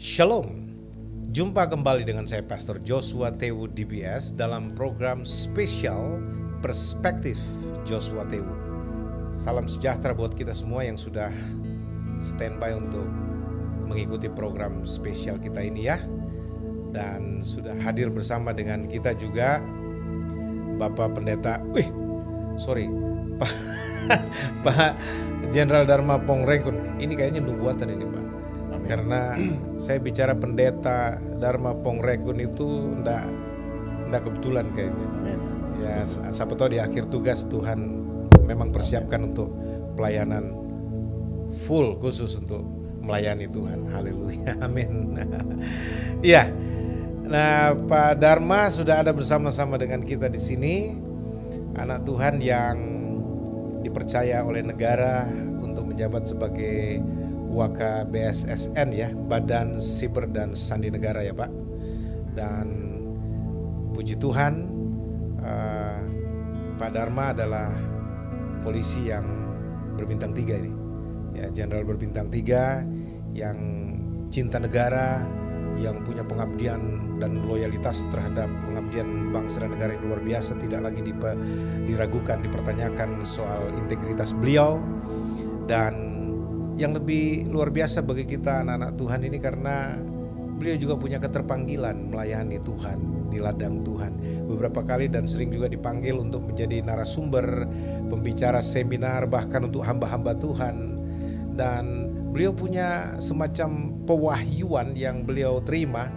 Shalom, jumpa kembali dengan saya Pastor Joshua Tewu DBS dalam program spesial Perspektif Joshua Tewu. Salam sejahtera buat kita semua yang sudah standby untuk mengikuti program spesial kita ini ya. Dan sudah hadir bersama dengan kita juga Bapak Pendeta, Pak Jenderal Dharma Pongrekun. Ini kayaknya nubuatan ini Pak. Karena saya bicara Pendeta Dharma Pongrekun itu enggak kebetulan kayaknya. Ya, siapa tahu di akhir tugas Tuhan memang persiapkan untuk pelayanan full khusus untuk melayani Tuhan. Haleluya. Amin. Iya. Nah, Pak Dharma sudah ada bersama-sama dengan kita di sini. Anak Tuhan yang dipercaya oleh negara untuk menjabat sebagai Waka BSSN ya, Badan Siber dan Sandi Negara ya Pak. Dan puji Tuhan, Pak Dharma adalah polisi yang berbintang 3 ini ya, jenderal berbintang 3 yang cinta negara, yang punya pengabdian dan loyalitas terhadap pengabdian bangsa dan negara yang luar biasa. Tidak lagi diragukan, dipertanyakan soal integritas beliau. Dan yang lebih luar biasa bagi kita anak-anak Tuhan ini karena beliau juga punya keterpanggilan melayani Tuhan di ladang Tuhan. Beberapa kali dan sering juga dipanggil untuk menjadi narasumber, pembicara seminar, bahkan untuk hamba-hamba Tuhan. Dan beliau punya semacam pewahyuan yang beliau terima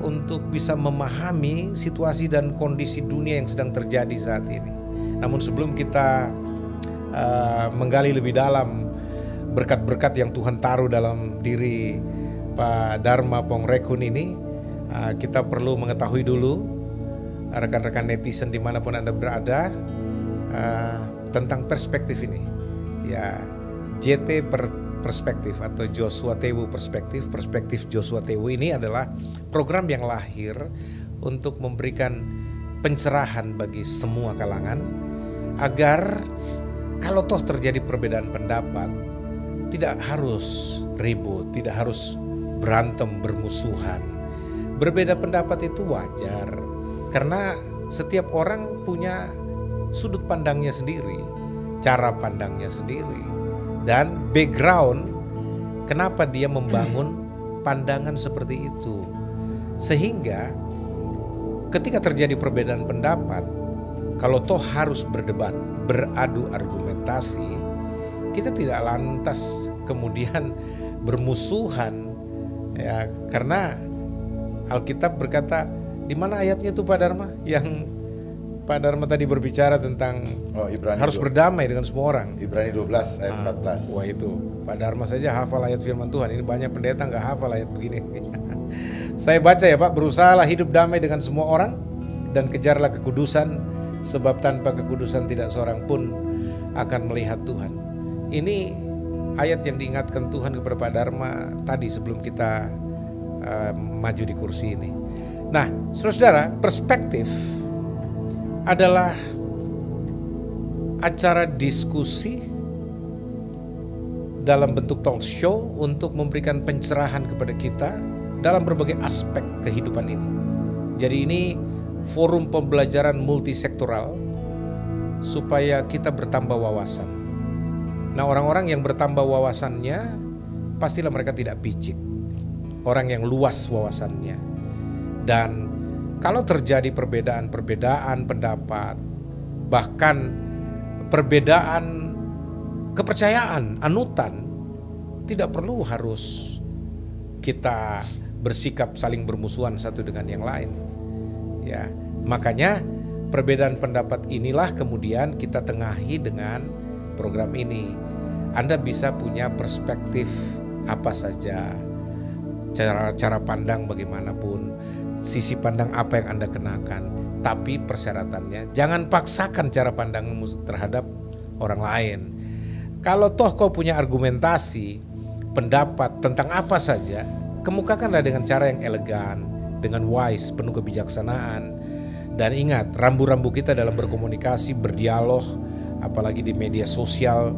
untuk bisa memahami situasi dan kondisi dunia yang sedang terjadi saat ini. Namun sebelum kita menggali lebih dalam berkat-berkat yang Tuhan taruh dalam diri Pak Dharma Pongrekun ini, kita perlu mengetahui dulu rekan-rekan netizen dimanapun Anda berada tentang perspektif ini ya. JT Perspektif atau Joshua Tewu Perspektif. Perspektif Joshua Tewu ini adalah program yang lahir untuk memberikan pencerahan bagi semua kalangan, agar kalau toh terjadi perbedaan pendapat, tidak harus ribut, tidak harus berantem, bermusuhan. Berbeda pendapat itu wajar, karena setiap orang punya sudut pandangnya sendiri, cara pandangnya sendiri, dan background kenapa dia membangun pandangan seperti itu. Sehingga ketika terjadi perbedaan pendapat, kalau toh harus berdebat, beradu argumentasi, kita tidak lantas kemudian bermusuhan ya, karena Alkitab berkata, di mana ayatnya itu Pak Dharma, yang Pak Dharma tadi berbicara tentang harus berdamai dengan semua orang. Ibrani 12 ayat 14. Wah itu Pak Dharma saja hafal ayat firman Tuhan. Ini banyak pendeta nggak hafal ayat begini. Saya baca ya Pak, berusahalah hidup damai dengan semua orang dan kejarlah kekudusan, sebab tanpa kekudusan tidak seorang pun akan melihat Tuhan. Ini ayat yang diingatkan Tuhan kepada Pak Dharma tadi sebelum kita maju di kursi ini. Nah, saudara-saudara, perspektif adalah acara diskusi dalam bentuk talk show untuk memberikan pencerahan kepada kita dalam berbagai aspek kehidupan ini. Jadi ini forum pembelajaran multisektoral supaya kita bertambah wawasan. Nah, orang-orang yang bertambah wawasannya pastilah mereka tidak picik. Orang yang luas wawasannya. Dan kalau terjadi perbedaan pendapat, bahkan perbedaan kepercayaan, anutan, tidak perlu harus kita bersikap saling bermusuhan satu dengan yang lain. Ya, makanya perbedaan pendapat inilah kemudian kita tengahi dengan program ini. Anda bisa punya perspektif apa saja, cara pandang bagaimanapun, sisi pandang apa yang Anda kenakan, tapi persyaratannya jangan paksakan cara pandangmu terhadap orang lain. Kalau toh kau punya argumentasi, pendapat tentang apa saja, kemukakanlah dengan cara yang elegan, dengan wise, penuh kebijaksanaan. Dan ingat, rambu-rambu kita dalam berkomunikasi, berdialog, apalagi di media sosial,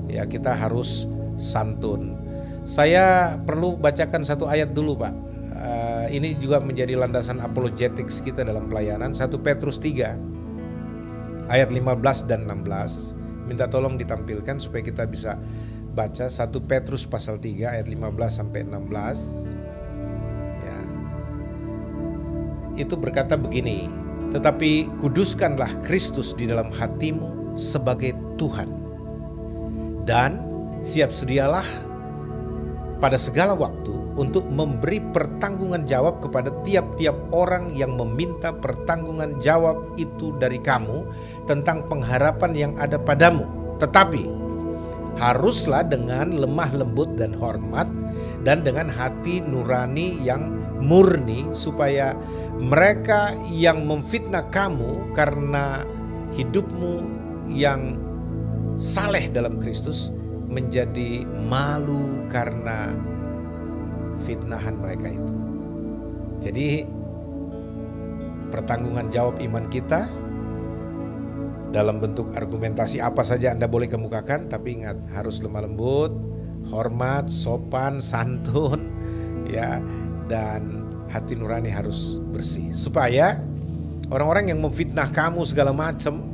ya kita harus santun. Saya perlu bacakan satu ayat dulu Pak. Ini juga menjadi landasan apologetics kita dalam pelayanan. 1 Petrus 3 ayat 15 dan 16. Minta tolong ditampilkan supaya kita bisa baca 1 Petrus pasal 3 ayat 15 sampai 16. Ya. Itu berkata begini, tetapi kuduskanlah Kristus di dalam hatimu sebagai Tuhan. Dan siap sedialah pada segala waktu untuk memberi pertanggungan jawab kepada tiap-tiap orang yang meminta pertanggungan jawab itu dari kamu tentang pengharapan yang ada padamu. Tetapi haruslah dengan lemah lembut dan hormat dan dengan hati nurani yang murni, supaya mereka yang memfitnah kamu karena hidupmu yang saleh dalam Kristus menjadi malu karena fitnahan mereka itu. Jadi pertanggungan jawab iman kita dalam bentuk argumentasi apa saja Anda boleh kemukakan, tapi ingat harus lemah lembut, hormat, sopan, santun, ya, dan hati nurani harus bersih, supaya orang-orang yang memfitnah kamu segala macam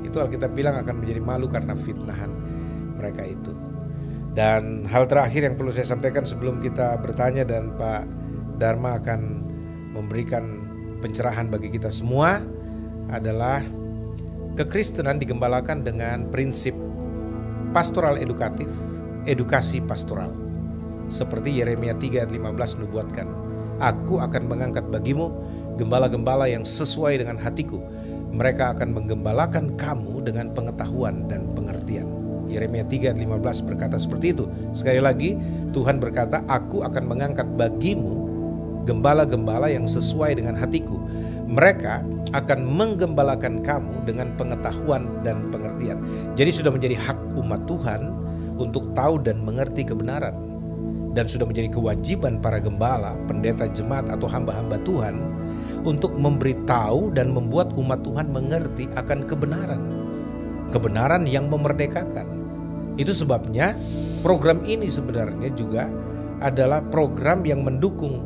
itu Alkitab bilang akan menjadi malu karena fitnahan mereka itu. Dan hal terakhir yang perlu saya sampaikan sebelum kita bertanya dan Pak Dharma akan memberikan pencerahan bagi kita semua adalah kekristenan digembalakan dengan prinsip pastoral edukatif, edukasi pastoral. Seperti Yeremia 3 ayat 15 nubuatkan, aku akan mengangkat bagimu gembala-gembala yang sesuai dengan hatiku. Mereka akan menggembalakan kamu dengan pengetahuan dan pengertian. Yeremia 3 ayat 15 berkata seperti itu. Sekali lagi Tuhan berkata, aku akan mengangkat bagimu gembala-gembala yang sesuai dengan hatiku. Mereka akan menggembalakan kamu dengan pengetahuan dan pengertian. Jadi sudah menjadi hak umat Tuhan untuk tahu dan mengerti kebenaran. Dan sudah menjadi kewajiban para gembala, pendeta jemaat atau hamba-hamba Tuhan untuk memberitahu dan membuat umat Tuhan mengerti akan kebenaran. Kebenaran yang memerdekakan. Itu sebabnya program ini sebenarnya juga adalah program yang mendukung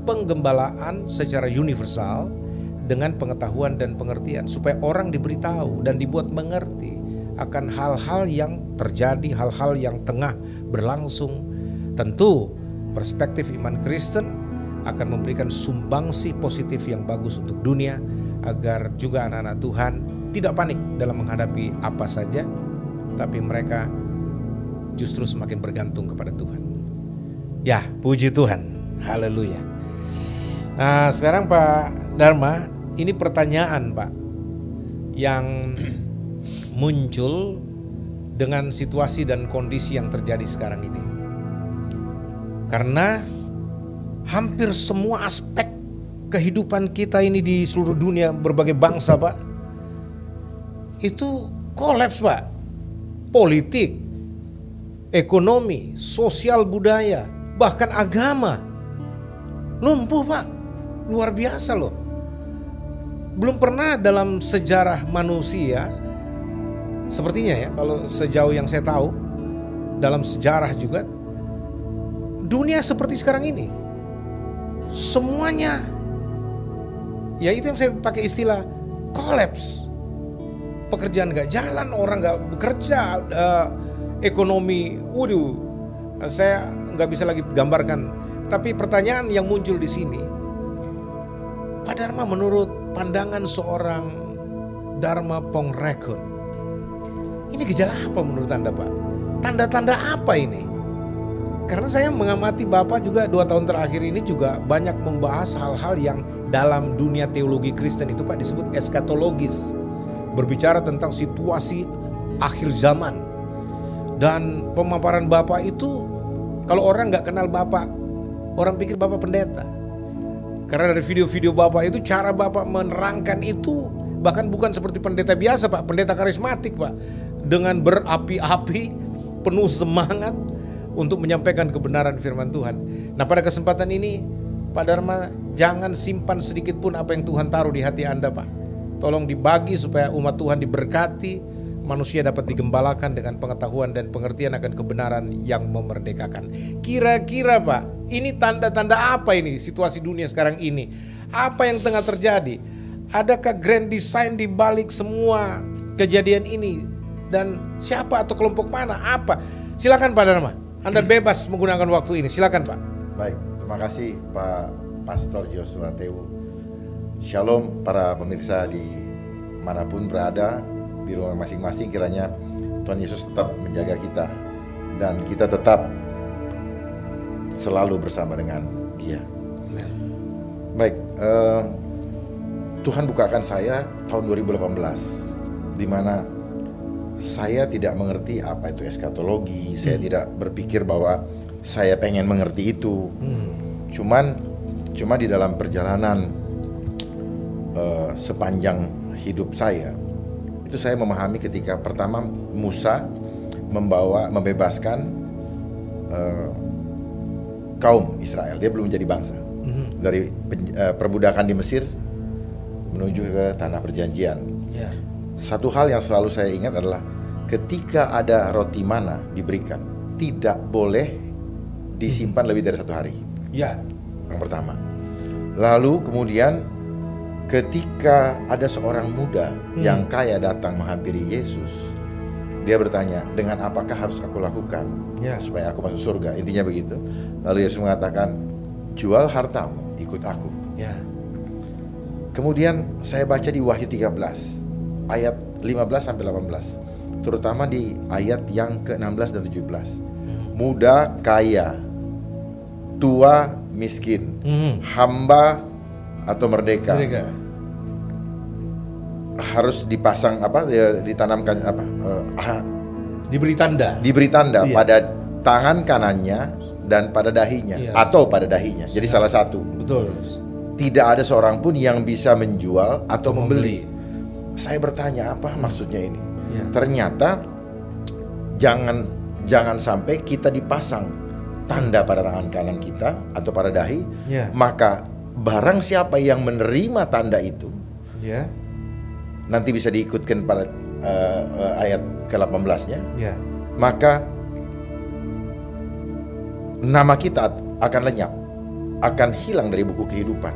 penggembalaan secara universal dengan pengetahuan dan pengertian, supaya orang diberitahu dan dibuat mengerti akan hal-hal yang terjadi, hal-hal yang tengah berlangsung. Tentu perspektif iman Kristen akan memberikan sumbangsi positif yang bagus untuk dunia, agar juga anak-anak Tuhan tidak panik dalam menghadapi apa saja, tapi mereka justru semakin bergantung kepada Tuhan. Ya, puji Tuhan. Haleluya. Nah, sekarang Pak Dharma, ini pertanyaan Pak yang muncul dengan situasi dan kondisi yang terjadi sekarang ini. Karena hampir semua aspek kehidupan kita ini di seluruh dunia, berbagai bangsa Pak, itu kolaps Pak. Politik, ekonomi, sosial budaya, bahkan agama lumpuh Pak. Luar biasa loh. Belum pernah dalam sejarah manusia, sepertinya ya, kalau sejauh yang saya tahu, dalam sejarah juga, dunia seperti sekarang ini semuanya, ya itu yang saya pakai istilah kolaps. Pekerjaan gak jalan, orang gak bekerja, ekonomi, waduh, saya gak bisa lagi gambarkan. Tapi pertanyaan yang muncul di sini, Pak Dharma, menurut pandangan seorang Dharma Pongrekun, ini gejala apa menurut Anda Pak? Tanda-tanda apa ini? Karena saya mengamati Bapak juga 2 tahun terakhir ini juga banyak membahas hal-hal yang dalam dunia teologi Kristen itu Pak disebut eskatologis. Berbicara tentang situasi akhir zaman. Dan pemaparan Bapak itu, kalau orang gak kenal Bapak, orang pikir Bapak pendeta. Karena dari video-video Bapak itu, cara Bapak menerangkan itu bahkan bukan seperti pendeta biasa Pak, pendeta karismatik Pak, dengan berapi-api, penuh semangat untuk menyampaikan kebenaran firman Tuhan. Nah, pada kesempatan ini Pak Dharma, jangan simpan sedikit pun apa yang Tuhan taruh di hati Anda Pak. Tolong dibagi supaya umat Tuhan diberkati, manusia dapat digembalakan dengan pengetahuan dan pengertian akan kebenaran yang memerdekakan. Kira-kira Pak, ini tanda-tanda apa ini situasi dunia sekarang ini? Apa yang tengah terjadi? Adakah grand design di balik semua kejadian ini? Dan siapa atau kelompok mana? Apa? Silakan Pak Dharma, Anda bebas menggunakan waktu ini. Silakan Pak. Baik, terima kasih Pak Pastor Joshua Tewu. Shalom para pemirsa di manapun berada, di rumah masing-masing, kiranya Tuhan Yesus tetap menjaga kita dan kita tetap selalu bersama dengan Dia. Baik, Tuhan bukakan saya tahun 2018, di mana saya tidak mengerti apa itu eskatologi. Saya tidak berpikir bahwa saya pengen mengerti itu. Cuma di dalam perjalanan sepanjang hidup saya, itu saya memahami ketika pertama Musa membebaskan kaum Israel. Dia belum jadi bangsa dari perbudakan di Mesir menuju ke tanah perjanjian. Satu hal yang selalu saya ingat adalah ketika ada roti mana diberikan, tidak boleh disimpan lebih dari 1 hari. Yang pertama. Lalu kemudian ketika ada seorang muda yang kaya datang menghampiri Yesus, dia bertanya, dengan apakah harus aku lakukan supaya aku masuk surga? Intinya begitu. Lalu Yesus mengatakan, jual hartamu, ikut aku. Kemudian saya baca di Wahyu 13 ayat 15-18, terutama di ayat yang ke-16 dan 17. Muda kaya, tua miskin, hamba atau merdeka, harus dipasang ditanamkan diberi tanda pada tangan kanannya dan pada dahinya, atau pada dahinya. Jadi salah satu. Betul. Tidak ada seorang pun yang bisa menjual atau membeli. Saya bertanya, apa maksudnya ini? Ternyata jangan sampai kita dipasang tanda pada tangan kanan kita atau pada dahi, maka barang siapa yang menerima tanda itu, nanti bisa diikutkan pada ayat ke-18-nya, maka nama kita akan lenyap, akan hilang dari buku kehidupan.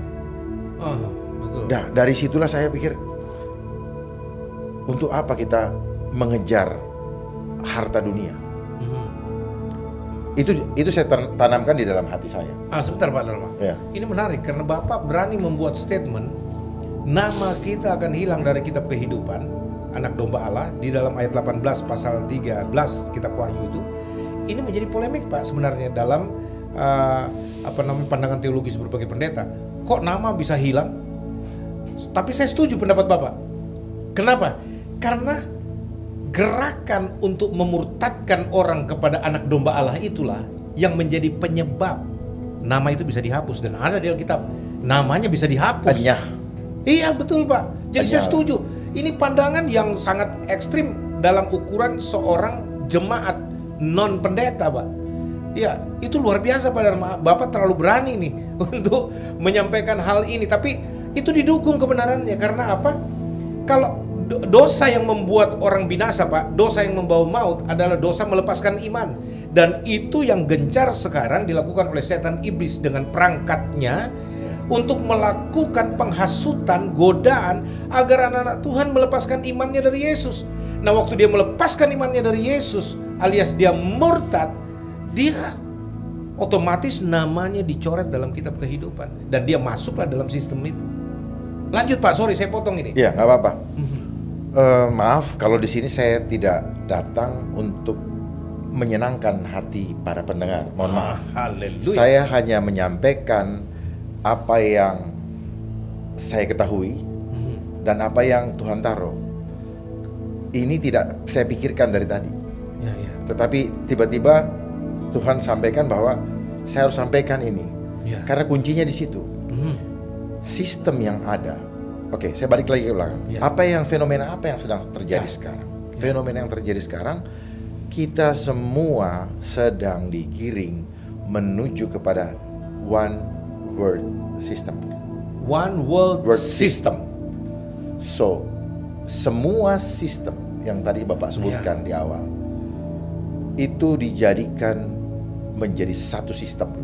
Betul. Nah, dari situlah saya pikir, untuk apa kita mengejar harta dunia? Itu saya tanamkan di dalam hati saya. Sebentar Pak Dharma. Ini menarik karena Bapak berani membuat statement, nama kita akan hilang dari kitab kehidupan anak domba Allah di dalam ayat 18 pasal 13 kitab Wahyu itu. Ini menjadi polemik Pak sebenarnya dalam pandangan teologis berbagai pendeta. Kok nama bisa hilang? Tapi saya setuju pendapat Bapak. Kenapa? Karena gerakan untuk memurtadkan orang kepada anak domba Allah itulah yang menjadi penyebab nama itu bisa dihapus. Dan ada di Alkitab, namanya bisa dihapus. Iya betul Pak. Jadi saya setuju. Ini pandangan yang sangat ekstrim dalam ukuran seorang jemaat non pendeta Pak. Ya itu luar biasa Pak Dharma. Bapak terlalu berani nih untuk menyampaikan hal ini. Tapi itu didukung kebenarannya. Karena apa? Kalau dosa yang membuat orang binasa Pak, dosa yang membawa maut adalah dosa melepaskan iman. Dan itu yang gencar sekarang dilakukan oleh setan iblis dengan perangkatnya untuk melakukan penghasutan, godaan agar anak-anak Tuhan melepaskan imannya dari Yesus. Nah waktu dia melepaskan imannya dari Yesus alias dia murtad, dia otomatis namanya dicoret dalam kitab kehidupan dan dia masuklah dalam sistem itu. Lanjut Pak, sorry saya potong ini. Iya, nggak apa-apa. Maaf kalau di sini saya tidak datang untuk menyenangkan hati para pendengar. Mohon maaf. Haleluya. Saya hanya menyampaikan apa yang saya ketahui dan apa yang Tuhan taruh. Ini tidak saya pikirkan dari tadi. Tetapi tiba-tiba Tuhan sampaikan bahwa saya harus sampaikan ini. Karena kuncinya di situ. Sistem yang ada. Oke, saya balik lagi ke belakang. Fenomena apa yang sedang terjadi sekarang? Fenomena yang terjadi sekarang, kita semua sedang digiring menuju kepada one world system. One world system. So, semua sistem yang tadi Bapak sebutkan di awal, itu dijadikan menjadi satu sistem.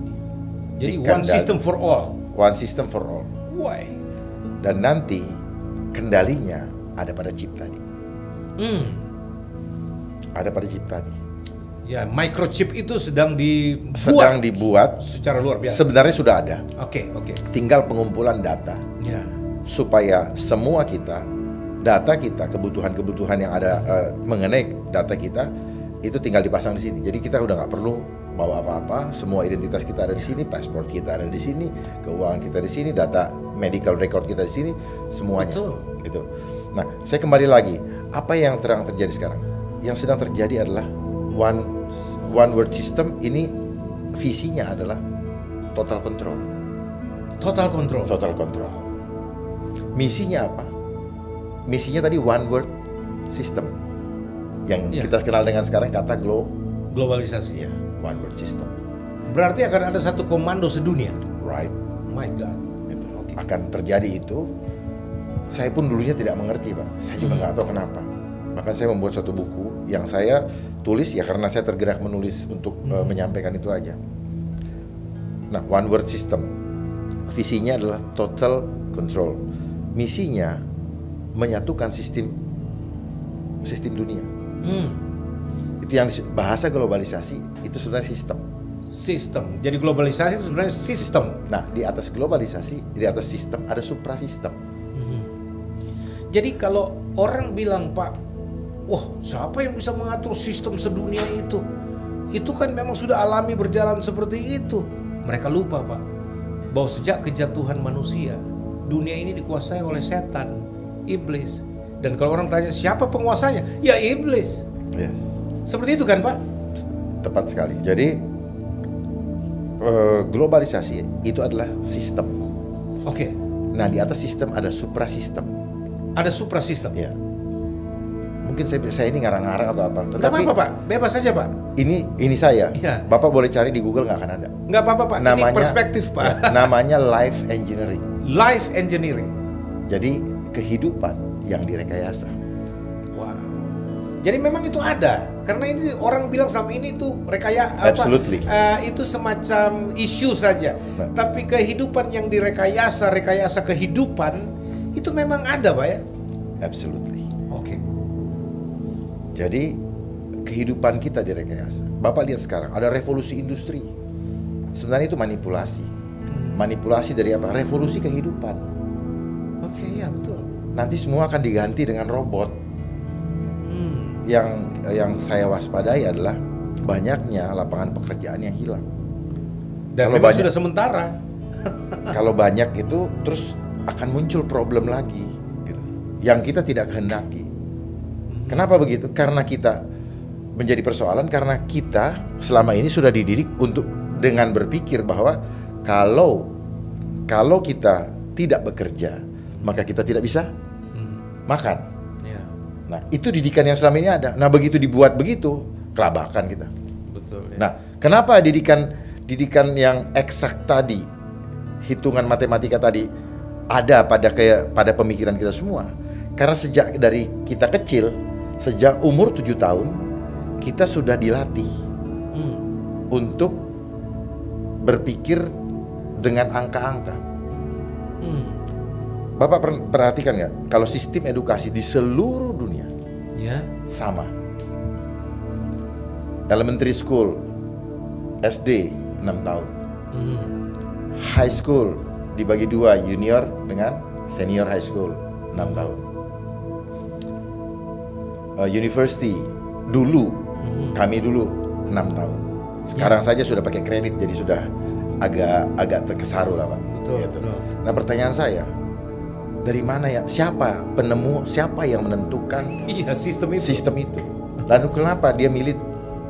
Jadi one system for all. One system for all. Why? Dan nanti kendalinya ada pada chip tadi. Ada pada chip tadi. Ya, microchip itu sedang dibuat secara luar biasa. Sebenarnya sudah ada. Oke. Tinggal pengumpulan data. Ya. Supaya semua data kita, kebutuhan-kebutuhan yang ada mengenai data kita itu tinggal dipasang di sini. Jadi kita udah nggak perlu bawa apa-apa, semua identitas kita ada di sini, paspor kita ada di sini, keuangan kita di sini, data medical record kita di sini, semuanya. Betul. Gitu. Nah, saya kembali lagi, apa yang terjadi sekarang? Yang sedang terjadi adalah one world system. Ini visinya adalah total control. Total control. Total control. Misinya apa? Misinya tadi one world system. Yang kita kenal dengan sekarang kata globalisasi. Ya, one world system. Berarti akan ada satu komando sedunia. Right. My God. Gitu. Okay. Akan terjadi itu. Saya pun dulunya tidak mengerti, Pak. Saya juga nggak tahu kenapa. Bahkan saya membuat suatu buku yang saya tulis ya karena saya tergerak menulis untuk menyampaikan itu aja. Nah, one world system. Visinya adalah total control. Misinya menyatukan sistem dunia. Itu yang bahasa globalisasi itu sebenarnya sistem. Jadi globalisasi itu sebenarnya sistem. Nah, di atas globalisasi, di atas sistem ada suprasistem. Jadi kalau orang bilang, Pak, wah, siapa yang bisa mengatur sistem sedunia itu? Itu kan memang sudah alami berjalan seperti itu. Mereka lupa, Pak, bahwa sejak kejatuhan manusia, dunia ini dikuasai oleh setan, iblis. Dan kalau orang tanya siapa penguasanya, ya iblis. Yes. Seperti itu kan, Pak? Tepat sekali. Jadi globalisasi itu adalah sistem. Oke. Nah, di atas sistem ada suprasistem. Ada suprasistem. Ya. Mungkin saya ini ngarang-ngarang atau apa. Nggak apa-apa, Pak. Bebas saja, Pak. Ini saya. Ya. Bapak boleh cari di Google, nggak akan ada. Nggak apa-apa, Pak. Ini perspektif, Pak. Ya, namanya life engineering. Life engineering. Jadi kehidupan yang direkayasa. Wow. Jadi memang itu ada. Karena ini orang bilang selama ini itu Absolutely. Itu semacam isu saja. Nah. Tapi kehidupan yang rekayasa kehidupan itu memang ada, Pak ya? Absolutely. Oke. Jadi kehidupan kita direkayasa. Bapak lihat sekarang ada revolusi industri. Sebenarnya itu manipulasi. Manipulasi dari apa? Revolusi kehidupan. Oke, ya betul. Nanti semua akan diganti dengan robot. Yang saya waspadai adalah banyaknya lapangan pekerjaan yang hilang. Dan memang sudah sementara. Kalau banyak itu terus akan muncul problem lagi gitu, yang kita tidak kehendaki. Kenapa begitu? Karena kita menjadi persoalan karena kita selama ini sudah dididik untuk dengan berpikir bahwa kalau kita tidak bekerja maka kita tidak bisa makan. Nah, itu didikan yang selama ini ada. Nah, begitu dibuat begitu, kelabakan kita. Betul. Ya. Nah, kenapa didikan yang eksak tadi, hitungan matematika tadi ada pada pemikiran kita semua? Karena sejak dari kita kecil, sejak umur 7 tahun, kita sudah dilatih untuk berpikir dengan angka-angka. Bapak perhatikan nggak? Kalau sistem edukasi di seluruh dunia sama. Elementary school, SD 6 tahun. High school dibagi 2, junior dengan senior high school 6 tahun. University kami dulu 6 tahun. Sekarang saja sudah pakai kredit, jadi sudah agak terkesaru lah, Pak. Betul, gitu. betul. Nah, pertanyaan saya, dari mana ya? Siapa penemu? Siapa yang menentukan sistem itu? Lalu kenapa dia milih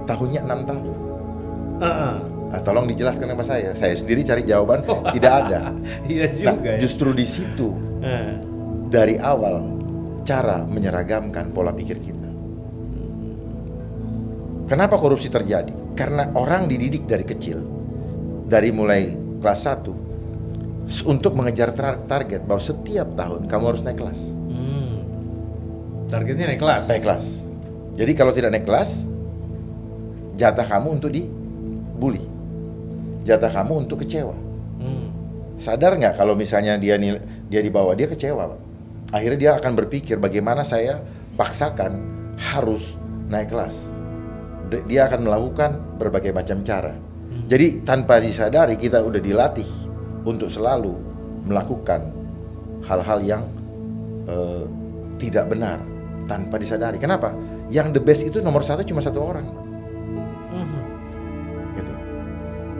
tahunnya 6 tahun? Nah, tolong dijelaskan kepada saya. Saya sendiri cari jawaban, tidak ada. Iya juga. Nah, justru di situ dari awal cara menyeragamkan pola pikir kita. Kenapa korupsi terjadi? Karena orang dididik dari kecil, dari mulai kelas 1 untuk mengejar target bahwa setiap tahun kamu harus naik kelas. Targetnya naik kelas. Naik kelas. Jadi kalau tidak naik kelas, jatah kamu untuk dibully, jatah kamu untuk kecewa. Sadar nggak kalau misalnya dia di bawah, dia kecewa, Pak. Akhirnya dia akan berpikir bagaimana saya paksakan harus naik kelas. Dia akan melakukan berbagai macam cara. Jadi tanpa disadari kita udah dilatih untuk selalu melakukan hal-hal yang tidak benar tanpa disadari. Kenapa? Yang the best itu nomor satu cuma satu orang. Gitu.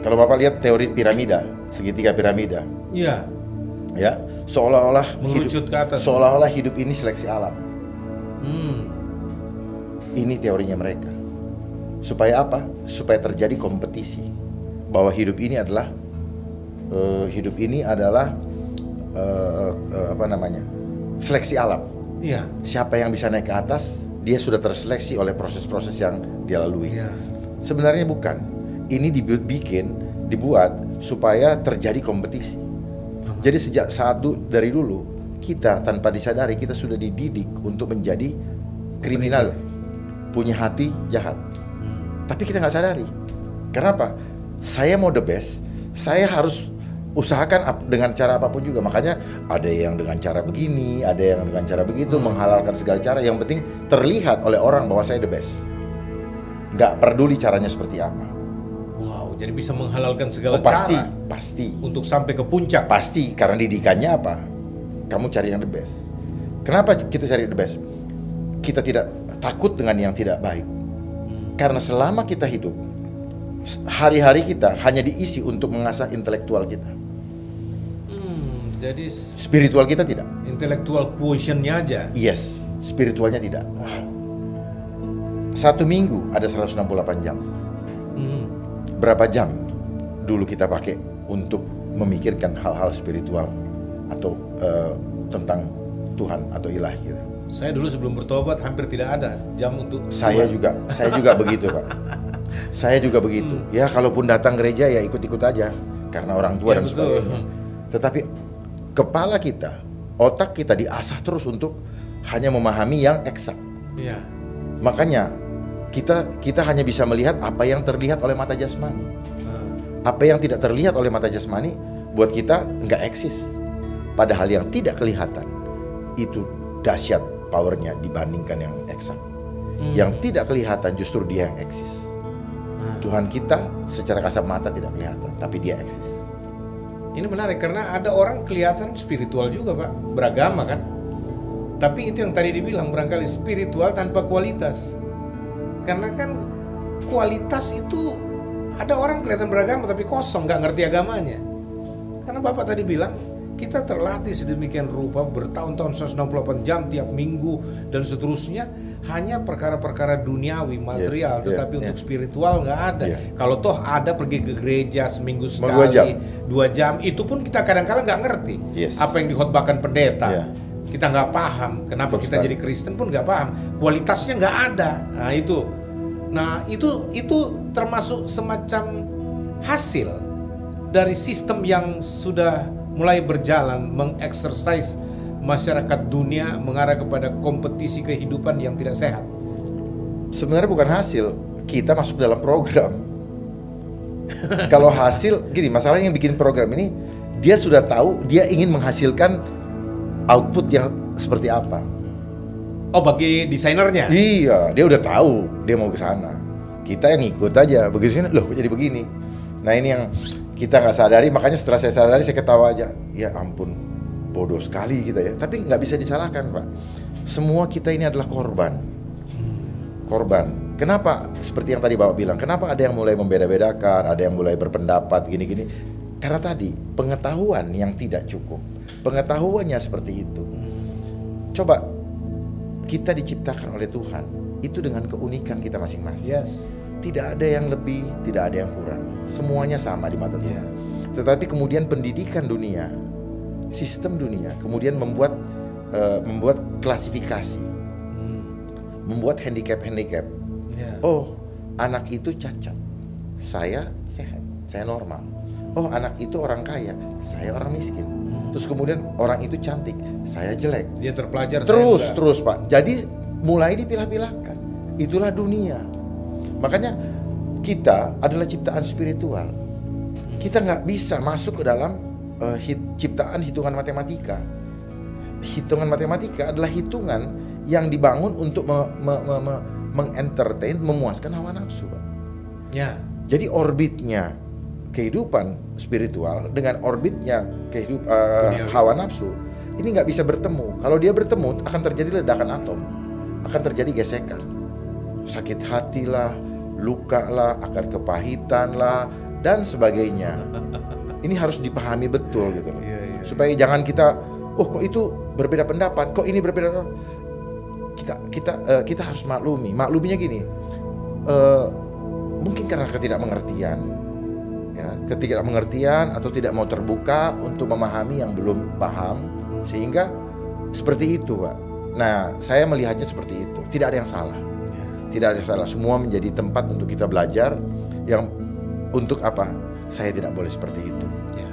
Kalau Bapak lihat teori piramida, segitiga piramida. Iya. Ya, seolah-olah mengerucut ke atas. Seolah-olah hidup ini seleksi alam. Ini teorinya mereka. Supaya apa? Supaya terjadi kompetisi. Bahwa hidup ini adalah seleksi alam. Iya. Siapa yang bisa naik ke atas, dia sudah terseleksi oleh proses-proses yang dia lalui. Iya. Sebenarnya bukan. Ini dibuat supaya terjadi kompetisi. Jadi sejak dari dulu kita tanpa disadari kita sudah dididik untuk menjadi kriminal, punya hati jahat. Tapi kita nggak sadari. Kenapa? Saya mau the best, saya harus usahakan dengan cara apapun juga. Makanya ada yang dengan cara begini, ada yang dengan cara begitu, menghalalkan segala cara. Yang penting terlihat oleh orang bahwa saya the best. Nggak peduli caranya seperti apa. Wow, jadi bisa menghalalkan segala pasti, cara. Pasti. Untuk sampai ke puncak. Pasti, karena didikannya apa? Kamu cari yang the best. Kenapa kita cari the best? Kita tidak takut dengan yang tidak baik. Karena selama kita hidup, hari-hari kita hanya diisi untuk mengasah intelektual kita. Jadi spiritual kita tidak. Intelektual quotientnya aja. Yes, spiritualnya tidak. Satu minggu ada 168 jam. Berapa jam dulu kita pakai untuk memikirkan hal-hal spiritual atau tentang Tuhan atau ilah kita? Saya dulu sebelum bertobat hampir tidak ada jam untuk saya juga begitu, Pak. Saya juga begitu. Ya kalaupun datang gereja ya ikut-ikut aja karena orang tua dan sebagainya. Tetapi kepala kita, otak kita diasah terus untuk hanya memahami yang eksak. Iya. Makanya kita hanya bisa melihat apa yang terlihat oleh mata jasmani. Apa yang tidak terlihat oleh mata jasmani buat kita nggak eksis. Padahal yang tidak kelihatan itu dahsyat powernya dibandingkan yang eksak. Yang tidak kelihatan justru dia yang eksis. Tuhan kita secara kasat mata tidak kelihatan, tapi dia eksis. Ini menarik karena ada orang kelihatan spiritual juga, Pak, beragama kan. Tapi itu yang tadi dibilang barangkali spiritual tanpa kualitas. Karena kan kualitas itu ada orang kelihatan beragama tapi kosong, nggak ngerti agamanya. Karena Bapak tadi bilang kita terlatih sedemikian rupa bertahun-tahun 168 jam tiap minggu dan seterusnya hanya perkara-perkara duniawi material, tetapi untuk spiritual nggak ada. Kalau toh ada pergi ke gereja seminggu sekali 2 jam, itu pun kita kadang-kadang nggak ngerti apa yang dikhotbahkan pendeta. Kita nggak paham kenapa kita jadi Kristen pun nggak paham, kualitasnya nggak ada. Nah itu termasuk semacam hasil dari sistem yang sudah mulai berjalan mengeksersis masyarakat dunia mengarah kepada kompetisi kehidupan yang tidak sehat. Sebenarnya bukan hasil, kita masuk dalam program. Kalau hasil, gini, masalahnya yang bikin program ini dia sudah tahu dia ingin menghasilkan output yang seperti apa. Oh, bagi desainernya? Iya, dia udah tahu dia mau ke sana. Kita yang ikut aja, begitu loh jadi begini. Nah ini yang kita nggak sadari, makanya setelah saya sadari saya ketawa aja. Ya ampun, bodoh sekali kita ya. Tapi nggak bisa disalahkan, Pak. Semua kita ini adalah korban. Korban. Kenapa? Seperti yang tadi Bapak bilang, kenapa ada yang mulai membeda-bedakan, ada yang mulai berpendapat gini-gini? Karena tadi pengetahuan yang tidak cukup. Pengetahuannya seperti itu. Coba kita diciptakan oleh Tuhan itu dengan keunikan kita masing-masing. Tidak ada yang lebih, tidak ada yang kurang. Semuanya sama di mata Tuhan. Tetapi kemudian pendidikan dunia, sistem dunia, kemudian membuat klasifikasi, membuat handicap. Oh, anak itu cacat, saya sehat, saya normal. Oh, anak itu orang kaya, saya orang miskin. Terus kemudian orang itu cantik, saya jelek. Dia terpelajar. Terus Pak. Jadi mulai dipilah-pilahkan. itulah dunia. Makanya kita adalah ciptaan spiritual. Kita nggak bisa masuk ke dalam ciptaan hitungan matematika. Hitungan matematika adalah hitungan yang dibangun untuk mengentertain, memuaskan hawa nafsu, Pak. Ya. Jadi orbitnya kehidupan spiritual dengan orbitnya hawa nafsu ini nggak bisa bertemu. Kalau dia bertemu akan terjadi ledakan atom, akan terjadi gesekan, sakit hati lah, luka lah, akan kepahitan lah, dan sebagainya. Ini harus dipahami betul gitu loh. Supaya jangan kita, oh kok itu berbeda pendapat, kok ini berbeda. Kita harus maklumi. Makluminya gini, mungkin karena ketidakmengertian, ya, ketidakmengertian atau tidak mau terbuka untuk memahami yang belum paham, sehingga seperti itu, Pak. Nah, saya melihatnya seperti itu. Tidak ada yang salah. Tidak ada yang salah. Semua menjadi tempat untuk kita belajar. Yang untuk apa? Saya tidak boleh seperti itu. Ya.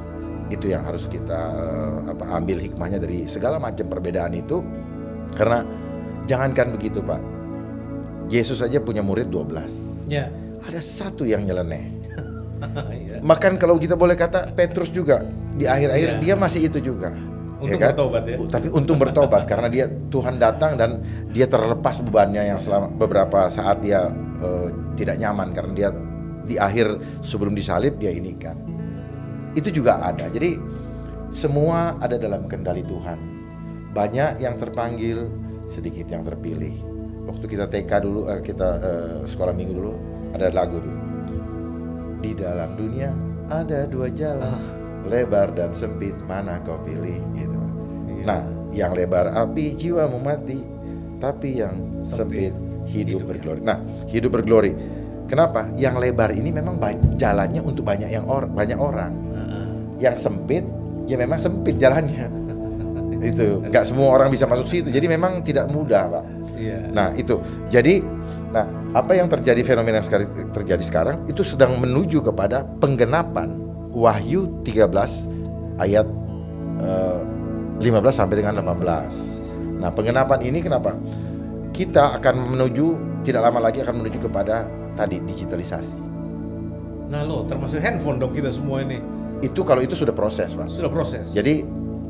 Itu yang harus kita ambil hikmahnya dari segala macam perbedaan itu. Karena jangankan begitu, Pak. Yesus saja punya murid 12. Ya. Ada satu yang nyeleneh. Makan kalau kita boleh kata Petrus juga di akhir-akhir dia masih itu juga. Untung bertobat ya. Tapi untung bertobat karena Tuhan datang dan dia terlepas bebannya yang selama beberapa saat dia tidak nyaman karena dia di akhir sebelum disalib dia ini kan. Itu juga ada. Jadi semua ada dalam kendali Tuhan. Banyak yang terpanggil, sedikit yang terpilih. Waktu kita TK dulu, kita sekolah minggu dulu ada lagu tuh. Di dalam dunia ada dua jalan, lebar dan sempit, mana kau pilih gitu. Nah, yang lebar api jiwamu mati, tapi yang sempit hidup berglori. Nah, hidup berglori. Kenapa? Yang lebar ini memang jalannya untuk banyak orang. Yang sempit ya memang sempit jalannya. Itu nggak semua orang bisa masuk situ. Jadi memang tidak mudah, Pak. Nah, itu. Jadi apa yang terjadi, fenomena yang terjadi sekarang itu sedang menuju kepada penggenapan Wahyu 13 ayat 15 sampai dengan 18. Nah, penggenapan ini kenapa? Kita akan menuju, tidak lama lagi akan menuju kepada tadi digitalisasi. Nah, termasuk handphone dong kita semua ini. Itu kalau itu sudah proses, Pak. Sudah proses. Jadi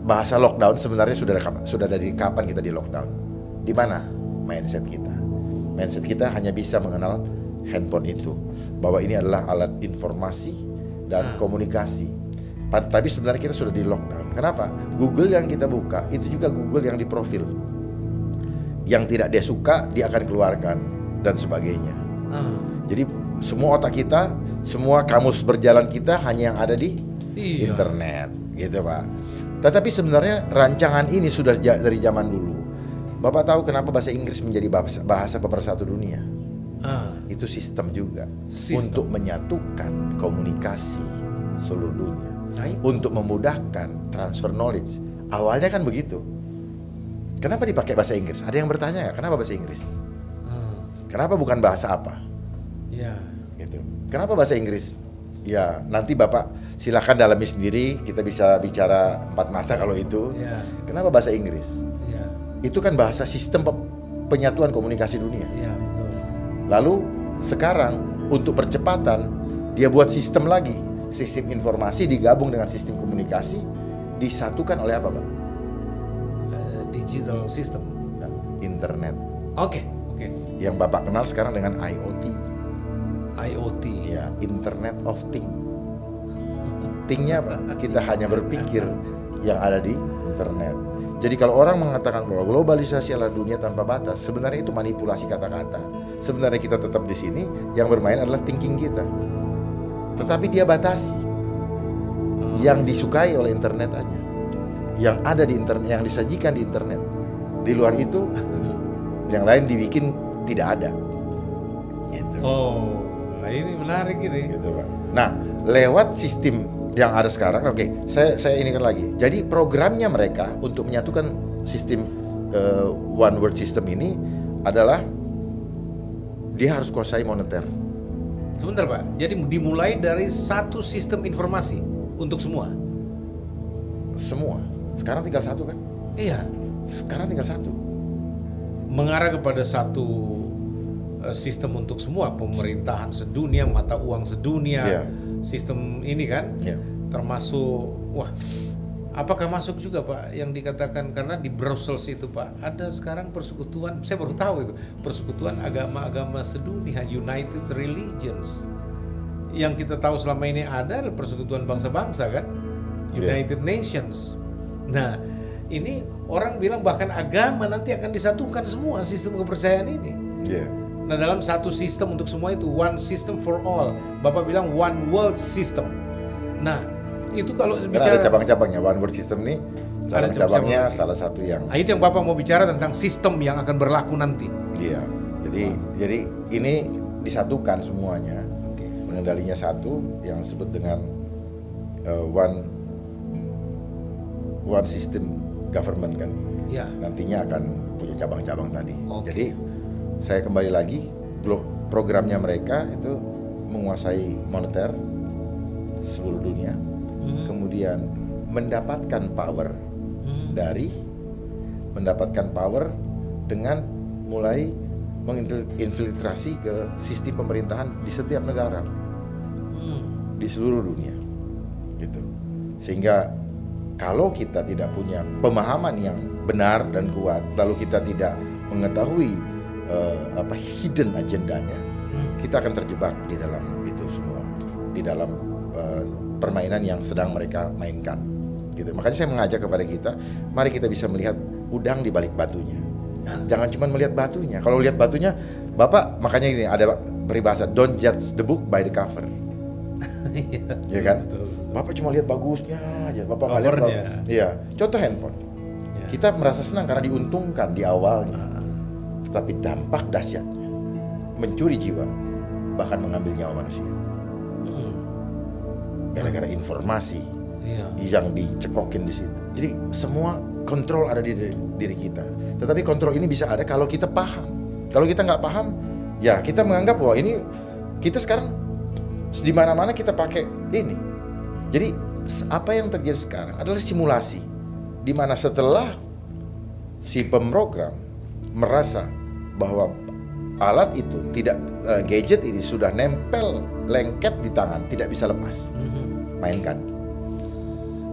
bahasa lockdown sebenarnya sudah dari kapan kita di lockdown? Di mana mindset kita? Mindset kita hanya bisa mengenal handphone itu, bahwa ini adalah alat informasi dan komunikasi. Tapi sebenarnya kita sudah di lockdown. Kenapa? Google yang kita buka itu juga Google yang diprofil. Yang tidak dia suka dia akan keluarkan dan sebagainya. Jadi semua otak kita, semua kamus berjalan kita hanya yang ada di internet, gitu, Pak. Tetapi sebenarnya rancangan ini sudah dari zaman dulu. Bapak tahu kenapa bahasa Inggris menjadi bahasa pemersatu dunia? Itu sistem juga. Untuk menyatukan komunikasi seluruh dunia. Untuk memudahkan transfer knowledge. Awalnya kan begitu. Kenapa dipakai bahasa Inggris? Ada yang bertanya nggak? Kenapa bahasa Inggris? Kenapa bukan bahasa apa? Gitu. Kenapa bahasa Inggris? Ya, nanti Bapak silakan dalami sendiri. Kita bisa bicara empat mata kalau itu. Kenapa bahasa Inggris? Itu kan bahasa sistem penyatuan komunikasi dunia. Betul. Lalu sekarang untuk percepatan dia buat sistem lagi, sistem informasi digabung dengan sistem komunikasi, disatukan oleh apa, Pak? Digital system. Internet. Oke. Yang Bapak kenal sekarang dengan IoT. Ya, Internet of Things. Thing-nya apa? Kita hanya berpikir yang ada di internet. Jadi kalau orang mengatakan bahwa globalisasi adalah dunia tanpa batas, sebenarnya itu manipulasi kata-kata. Sebenarnya kita tetap di sini, yang bermain adalah thinking kita. Tetapi dia batasi. Yang disukai oleh internet aja. Yang ada di internet, yang disajikan di internet. Di luar itu, yang lain dibikin tidak ada. Gitu. Ini menarik ini. Gitu, Pak. Nah, lewat sistem yang ada sekarang, saya ini kan lagi. Jadi programnya mereka untuk menyatukan sistem one world system ini adalah dia harus kuasai moneter. Sebentar, Pak. Jadi dimulai dari satu sistem informasi untuk semua. Semua. Sekarang tinggal satu kan? Iya. Sekarang tinggal satu. Mengarah kepada satu sistem untuk semua, pemerintahan sedunia, mata uang sedunia, sistem ini kan, termasuk apakah masuk juga Pak yang dikatakan, karena di Brussels itu Pak ada sekarang persekutuan, saya baru tahu itu, persekutuan agama-agama sedunia, United Religions. Yang kita tahu selama ini ada persekutuan bangsa-bangsa kan, United Nations. Nah, ini orang bilang bahkan agama nanti akan disatukan semua sistem kepercayaan ini. Nah, dalam satu sistem untuk semua itu, one system for all. Bapak bilang one world system. Nah, itu kalau bicara ada cabang-cabangnya, one world system nih, cabang-cabangnya salah satu yang. Nah, itu yang Bapak mau bicara tentang sistem yang akan berlaku nanti. Iya. Jadi ini disatukan semuanya. Pengendalinya satu yang disebut dengan one system government kan. Nantinya akan punya cabang-cabang tadi. Jadi saya kembali lagi, programnya mereka itu menguasai moneter seluruh dunia, kemudian mendapatkan power dengan mulai menginfiltrasi ke sistem pemerintahan di setiap negara di seluruh dunia, gitu. Sehingga kalau kita tidak punya pemahaman yang benar dan kuat, lalu kita tidak mengetahui hidden agendanya, kita akan terjebak di dalam itu semua, di dalam permainan yang sedang mereka mainkan, gitu. Makanya saya mengajak kepada kita, mari kita bisa melihat udang di balik batunya. Jangan cuma melihat batunya. Kalau lihat batunya, Bapak, makanya gini, ada peribahasa, don't judge the book by the cover. Ya kan? Betul. Bapak cuma lihat bagusnya aja, Bapak nggak lihat. Iya. Contoh handphone. Kita merasa senang karena diuntungkan di awalnya, tetapi dampak dahsyatnya mencuri jiwa, bahkan mengambil nyawa manusia. Gara-gara informasi yang dicekokin di situ. Jadi semua kontrol ada di diri kita. Tetapi kontrol ini bisa ada kalau kita paham. Kalau kita nggak paham, ya kita menganggap bahwa ini kita sekarang di mana-mana kita pakai ini. Jadi apa yang terjadi sekarang adalah simulasi, di mana setelah si pemrogram merasa bahwa alat itu tidak, gadget ini sudah nempel lengket di tangan, tidak bisa lepas, mainkan.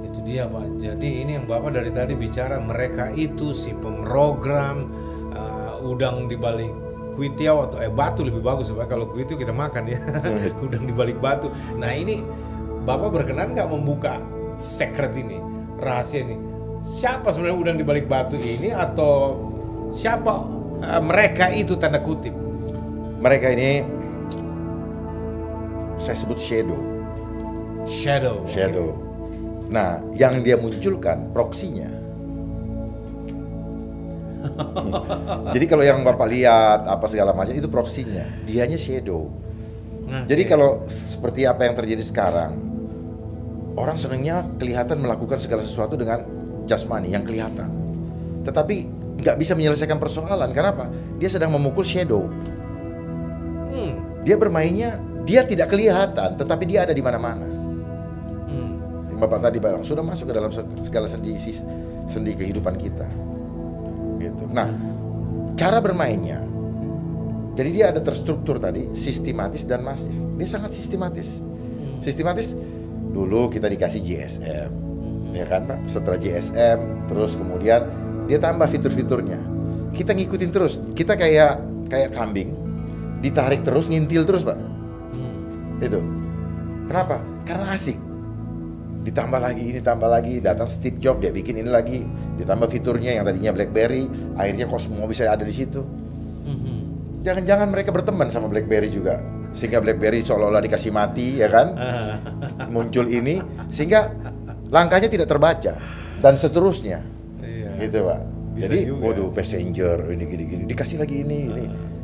Itu dia Pak. Jadi ini yang Bapak dari tadi bicara, mereka itu si pemrogram, udang di balik kuitiau atau batu lebih bagus Pak. Kalau kuitiau kita makan ya, udang di balik batu. Nah ini Bapak berkenan nggak membuka secret ini, rahasia ini? Siapa sebenarnya udang di balik batu ini, atau siapa mereka itu, tanda kutip? Mereka ini saya sebut shadow. Okay. Nah, yang dia munculkan proksinya. Jadi kalau yang Bapak lihat apa segala macam itu proksinya, dianya shadow. Jadi kalau seperti apa yang terjadi sekarang, orang senangnya kelihatan melakukan segala sesuatu dengan jasmani yang kelihatan, tetapi nggak bisa menyelesaikan persoalan. Kenapa? Dia sedang memukul shadow. Dia bermainnya, dia tidak kelihatan, tetapi dia ada di mana-mana. Bapak tadi bilang sudah masuk ke dalam segala sendi kehidupan kita, gitu. Nah, cara bermainnya, jadi dia ada terstruktur tadi, sistematis dan masif. Dia sangat sistematis. Sistematis, dulu kita dikasih GSM, ya kan Pak? Setelah GSM, terus kemudian dia tambah fitur-fiturnya. Kita ngikutin terus. Kita kayak kambing, ditarik terus, ngintil terus Pak. Itu. Kenapa? Karena asik. Ditambah lagi, ini tambah lagi, datang Steve Jobs, dia bikin ini lagi, ditambah fiturnya yang tadinya BlackBerry, akhirnya kok semua bisa ada di situ. Jangan-jangan mereka berteman sama BlackBerry juga, sehingga BlackBerry seolah-olah dikasih mati, ya kan? Muncul ini, sehingga langkahnya tidak terbaca, dan seterusnya, gitu Pak. Jadi, waduh, Messenger, ini gini-gini, dikasih lagi ini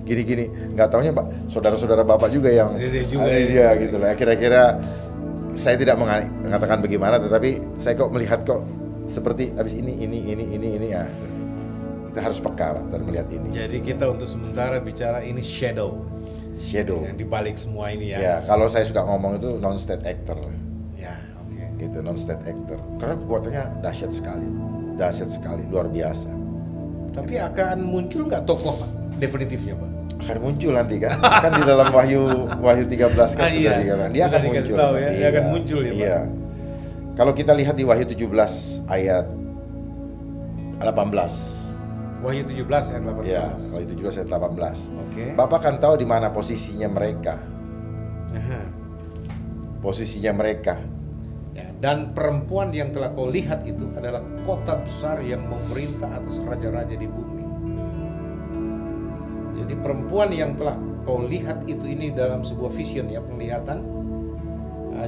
gini-gini, nggak taunya Pak, saudara-saudara Bapak juga yang, dia gitu lah, kira-kira. Saya tidak mengatakan bagaimana, tetapi saya kok melihat kok seperti habis ini ya. Kita harus peka Pak, dan melihat ini. Jadi kita untuk sementara bicara ini shadow yang dibalik semua ini ya. Ya, kalau saya suka ngomong itu non state actor. Ya, Gitu, non state actor. Karena kekuatannya dahsyat sekali, luar biasa. Tapi akan muncul nggak tokoh definitifnya Pak? akan muncul nanti kan. Kan di dalam Wahyu 13 kan sudah dikatakan dia akan muncul. Tahu, ya? Dia akan muncul ya, Pak. Iya. Kalau kita lihat di Wahyu 17 ayat 18. Wahyu 17 ayat 18. Ya, Wahyu 17 ayat 18. Oke. Bapak kan tahu di mana posisinya mereka. Aha. Posisinya mereka. Ya, dan perempuan yang telah kau lihat itu adalah kota besar yang memerintah atas raja-raja di bumi. Jadi perempuan yang telah kau lihat itu ini dalam sebuah vision ya, penglihatan.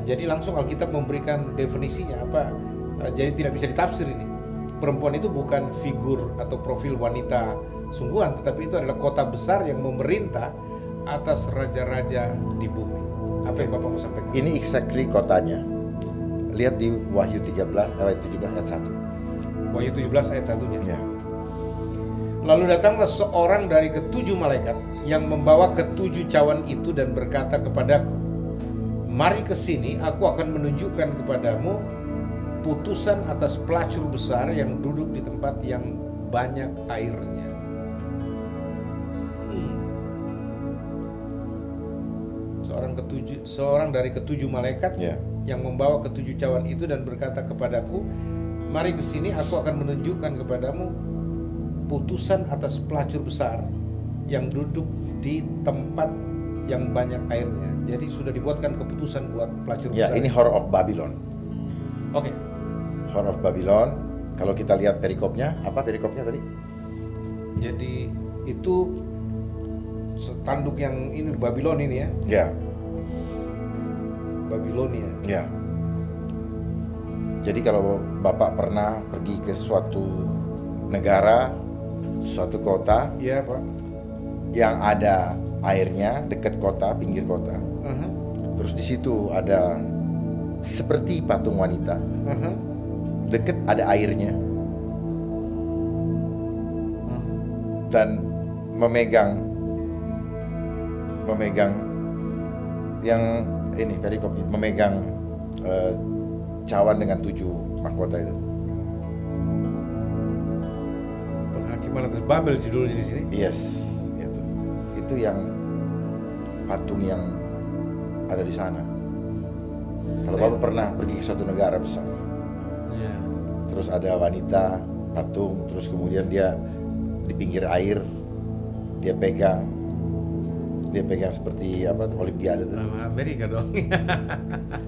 Jadi langsung Alkitab memberikan definisinya apa? Jadi tidak bisa ditafsir ini. Perempuan itu bukan figur atau profil wanita sungguhan, tetapi itu adalah kota besar yang memerintah atas raja-raja di bumi. Apa yang Bapak mau sampaikan? Ini exactly kotanya. Lihat di Wahyu 17 ayat 1. Wahyu 17 ayat 1-nya. Ya. Lalu datanglah seorang dari ketujuh malaikat yang membawa ketujuh cawan itu dan berkata kepadaku, mari ke sini, aku akan menunjukkan kepadamu putusan atas pelacur besar yang duduk di tempat yang banyak airnya. Seorang dari ketujuh malaikat yang membawa ketujuh cawan itu dan berkata kepadaku, mari ke sini, aku akan menunjukkan kepadamu putusan atas pelacur besar yang duduk di tempat yang banyak airnya. Jadi sudah dibuatkan keputusan buat pelacur besar. Ya, ini Whore of Babylon. Oke. Whore of Babylon. Kalau kita lihat perikopnya, apa perikopnya tadi? Jadi itu tanduk yang ini Babylon ini ya. Ya. Babilonia. Ya. Jadi kalau Bapak pernah pergi ke suatu negara, suatu kota, iya Pak, yang ada airnya dekat kota, pinggir kota. Terus di situ ada seperti patung wanita, dekat ada airnya, dan memegang yang ini perikop ini, memegang cawan dengan 7 mahkota itu. Penghakiman atas Babel judulnya di sini. Yes, itu yang patung yang ada di sana. Kalau Bapak pernah pergi ke suatu negara besar, terus ada wanita patung, terus kemudian dia di pinggir air, dia pegang seperti apa tuh, Olimpiade tuh. Amerika dong.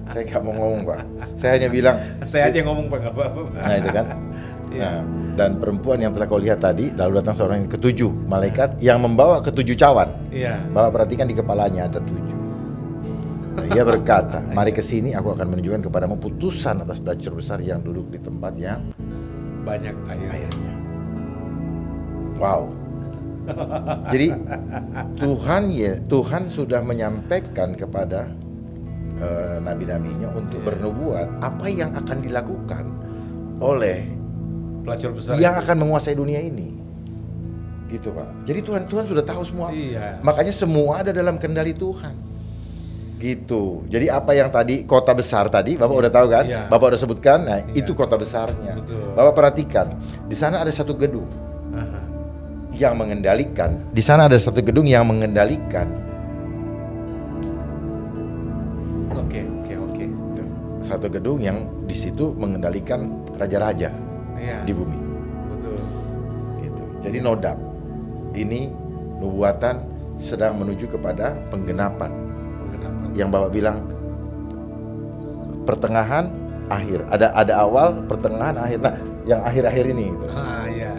Saya nggak mau ngomong Pak, saya hanya bilang. Saya aja ngomong Pak, nggak apa-apa. Nah itu kan. Nah, dan perempuan yang telah kau lihat tadi, lalu datang seorang ketujuh malaikat yang membawa ketujuh cawan. Bapak perhatikan di kepalanya ada 7. Nah, ia berkata, mari ke sini, aku akan menunjukkan kepadamu putusan atas pelacur besar yang duduk di tempat yang banyak airnya. Wow. Jadi Tuhan sudah menyampaikan kepada nabi-nabinya untuk bernubuat apa yang akan dilakukan oleh pelacur besar yang akan menguasai dunia ini, gitu Pak. Jadi Tuhan sudah tahu semua. Makanya semua ada dalam kendali Tuhan, gitu. Jadi apa yang tadi kota besar tadi Bapak udah tahu kan? Bapak udah sebutkan. Nah itu kota besarnya. Betul. Bapak perhatikan di sana ada satu gedung yang mengendalikan. Di sana ada satu gedung yang mengendalikan. Oke. Satu gedung yang di situ mengendalikan raja-raja di bumi. Betul. Gitu. Jadi nodab. Ini nubuatan sedang menuju kepada penggenapan. Yang Bapak bilang pertengahan akhir. Ada awal, pertengahan, akhir. Nah, yang akhir-akhir ini gitu. Gitu.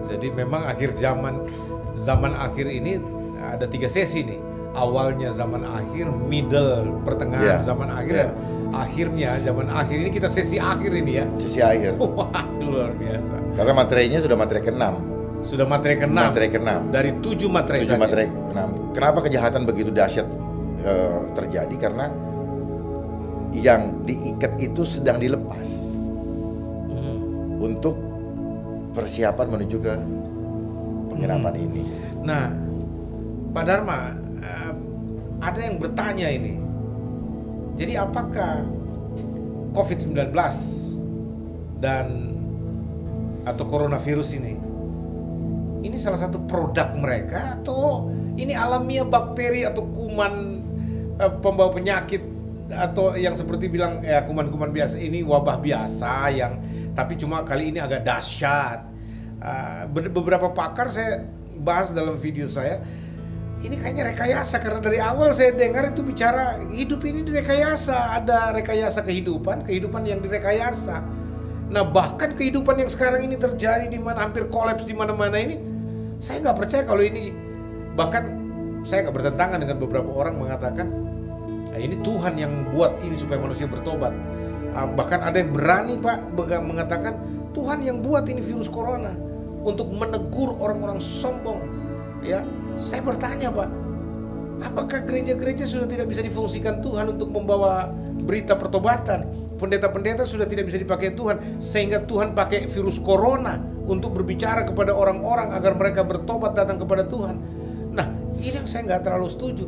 Jadi memang akhir zaman akhir ini ada 3 sesi nih. Awalnya zaman akhir, middle, pertengahan zaman akhir, dan akhirnya zaman akhir ini kita sesi akhir ini ya. Sesi akhir. Waduh, luar biasa. Karena materinya sudah materi ke-6. Sudah materi ke-6. Materi ke-6. Dari 7 materi 7 materi ke-6. Kenapa kejahatan begitu dahsyat terjadi? Karena yang diikat itu sedang dilepas untuk persiapan menuju ke penggenapan ini. Nah, Pak Dharma, ada yang bertanya ini. Jadi apakah COVID-19 dan atau coronavirus ini ini salah satu produk mereka atau ini alamiah bakteri atau kuman pembawa penyakit, atau yang seperti bilang ya kuman-kuman biasa, ini wabah biasa yang tapi cuma kali ini agak dahsyat. Beberapa pakar saya bahas dalam video saya, ini kayaknya rekayasa, karena dari awal saya dengar itu bicara hidup ini direkayasa, ada rekayasa kehidupan yang direkayasa. Nah bahkan kehidupan yang sekarang ini terjadi di mana hampir kolaps di mana-mana ini, saya nggak percaya kalau ini, bahkan saya nggak bertentangan dengan beberapa orang mengatakan ini Tuhan yang buat ini supaya manusia bertobat. Bahkan ada yang berani Pak mengatakan Tuhan yang buat ini virus corona untuk menegur orang-orang sombong. Ya, saya bertanya Pak, apakah gereja-gereja sudah tidak bisa difungsikan Tuhan untuk membawa berita pertobatan? Pendeta-pendeta sudah tidak bisa dipakai Tuhan, sehingga Tuhan pakai virus corona untuk berbicara kepada orang-orang agar mereka bertobat datang kepada Tuhan. Nah, ini yang saya nggak terlalu setuju.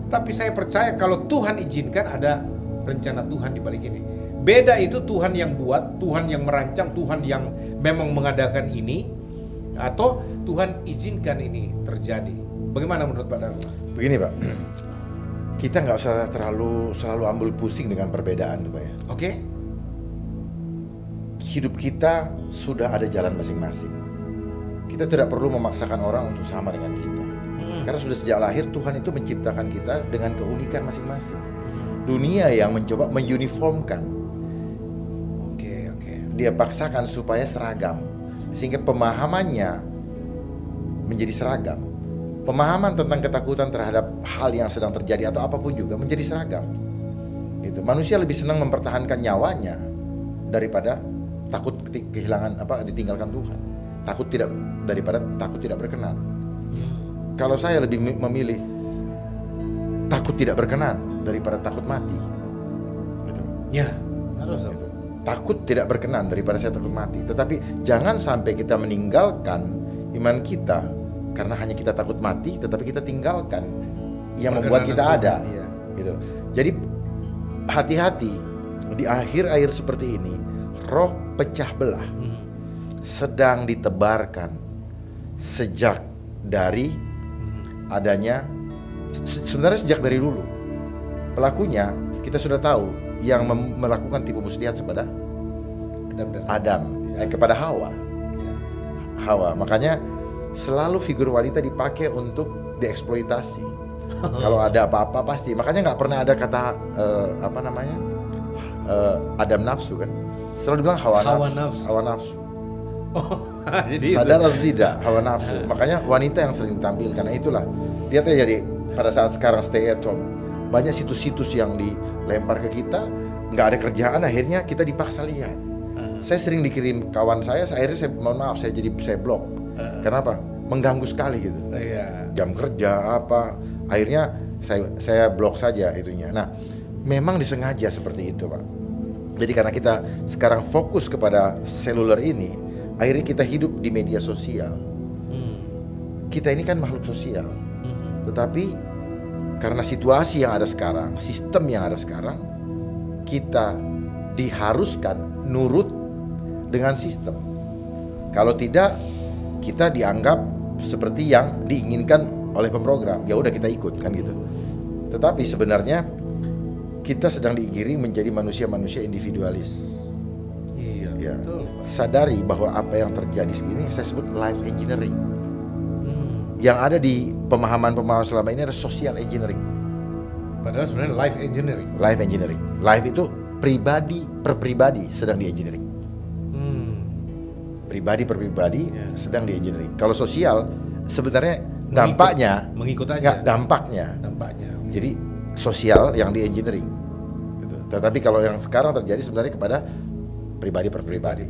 Tapi saya percaya kalau Tuhan izinkan ada rencana Tuhan di balik ini. Beda itu Tuhan yang buat, Tuhan yang merancang, Tuhan yang memang mengadakan ini, atau Tuhan izinkan ini terjadi. Bagaimana menurut Pak Darto? Begini Pak, kita nggak usah selalu ambil pusing dengan perbedaan tuh Pak ya. Oke. Hidup kita sudah ada jalan masing-masing. Kita tidak perlu memaksakan orang untuk sama dengan kita. Karena sudah sejak lahir Tuhan itu menciptakan kita dengan keunikan masing-masing. Dunia yang mencoba meuniformkan. Oke. Dia paksakan supaya seragam, sehingga pemahamannya menjadi seragam. Pemahaman tentang ketakutan terhadap hal yang sedang terjadi atau apapun juga menjadi seragam. Gitu. Manusia lebih senang mempertahankan nyawanya daripada takut kehilangan ditinggalkan Tuhan. Daripada takut tidak berkenan. Kalau saya lebih memilih takut tidak berkenan daripada takut mati. Gitu. Ya, harus gitu. Takut tidak berkenan daripada saya takut mati. Tetapi jangan sampai kita meninggalkan iman kita karena hanya kita takut mati, tetapi kita tinggalkan yang membuat kita ada. Iya. Gitu. Jadi hati-hati di akhir-akhir seperti ini, roh pecah belah sedang ditebarkan sejak dari adanya, sebenarnya sejak dari dulu. Pelakunya kita sudah tahu, yang melakukan tipu muslihat kepada Adam, kepada Hawa. Ya. Hawa, makanya selalu figur wanita dipakai untuk dieksploitasi. Kalau ada apa-apa pasti, makanya nggak pernah ada kata Adam nafsu kan, selalu dibilang hawa nafsu. Jadi sadar atau tidak hawa nafsu. Makanya wanita yang sering ditampilkan. Karena itulah dia terjadi pada saat sekarang stay at home. Banyak situs-situs yang dilempar ke kita, nggak ada kerjaan, akhirnya kita dipaksa lihat. Saya sering dikirim kawan saya, akhirnya saya blok. Kenapa? Mengganggu sekali gitu. Jam kerja apa, akhirnya saya blok saja itunya. Nah, memang disengaja seperti itu Pak. Jadi karena kita sekarang fokus kepada seluler ini, akhirnya kita hidup di media sosial. Kita ini kan makhluk sosial. Tetapi karena situasi yang ada sekarang, sistem yang ada sekarang, kita diharuskan nurut dengan sistem. Kalau tidak, kita dianggap seperti yang diinginkan oleh pemrogram. Ya udah kita ikut kan gitu. Tetapi sebenarnya kita sedang diiringi menjadi manusia-manusia individualis. Ya, betul. Sadari bahwa apa yang terjadi segini saya sebut life engineering. Yang ada di pemahaman selama ini ada social engineering. Padahal sebenarnya life engineering. Life engineering. Life itu pribadi per pribadi sedang di engineering. Pribadi per pribadi sedang di engineering. Kalau sosial sebenarnya dampaknya mengikut aja. Dampaknya. Okay. Jadi sosial yang di engineering. Gitu. Tetapi kalau yang sekarang terjadi sebenarnya kepada pribadi per pribadi.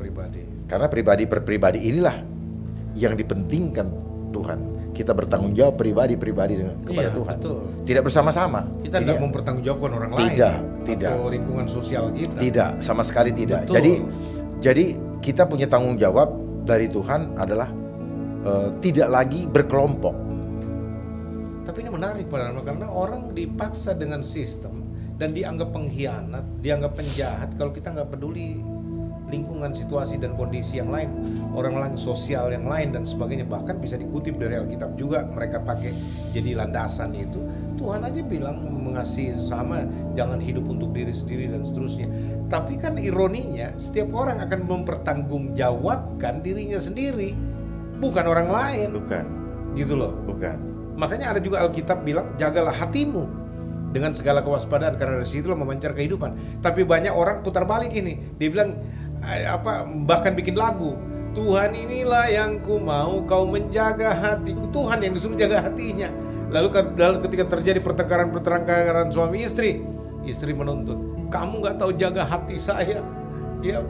Karena pribadi per pribadi inilah yang dipentingkan Tuhan. Kita bertanggung jawab pribadi kepada Tuhan. Betul. Tidak bersama-sama. Kita tidak mempertanggungjawabkan orang lain. Tidak. Atau lingkungan sosial kita. Tidak, sama sekali tidak. Betul. Jadi kita punya tanggung jawab dari Tuhan adalah tidak lagi berkelompok. Tapi ini menarik Pak, karena orang dipaksa dengan sistem dan dianggap pengkhianat, dianggap penjahat kalau kita nggak peduli lingkungan, situasi dan kondisi yang lain, orang sosial yang lain dan sebagainya. Bahkan bisa dikutip dari Alkitab juga, mereka pakai jadi landasan itu. Tuhan aja bilang mengasihi sesama, jangan hidup untuk diri sendiri dan seterusnya. Tapi kan ironinya, setiap orang akan mempertanggungjawabkan dirinya sendiri, bukan orang lain. Bukan. Gitu loh. Bukan. Makanya ada juga Alkitab bilang, jagalah hatimu dengan segala kewaspadaan, karena dari situlah memancar kehidupan. Tapi banyak orang putar balik ini, dia bilang bahkan bikin lagu, Tuhan inilah yang ku mau, kau menjaga hatiku. Tuhan yang disuruh jaga hatinya. Lalu ketika terjadi pertengkaran suami istri menuntut, kamu nggak tahu jaga hati saya. Ya,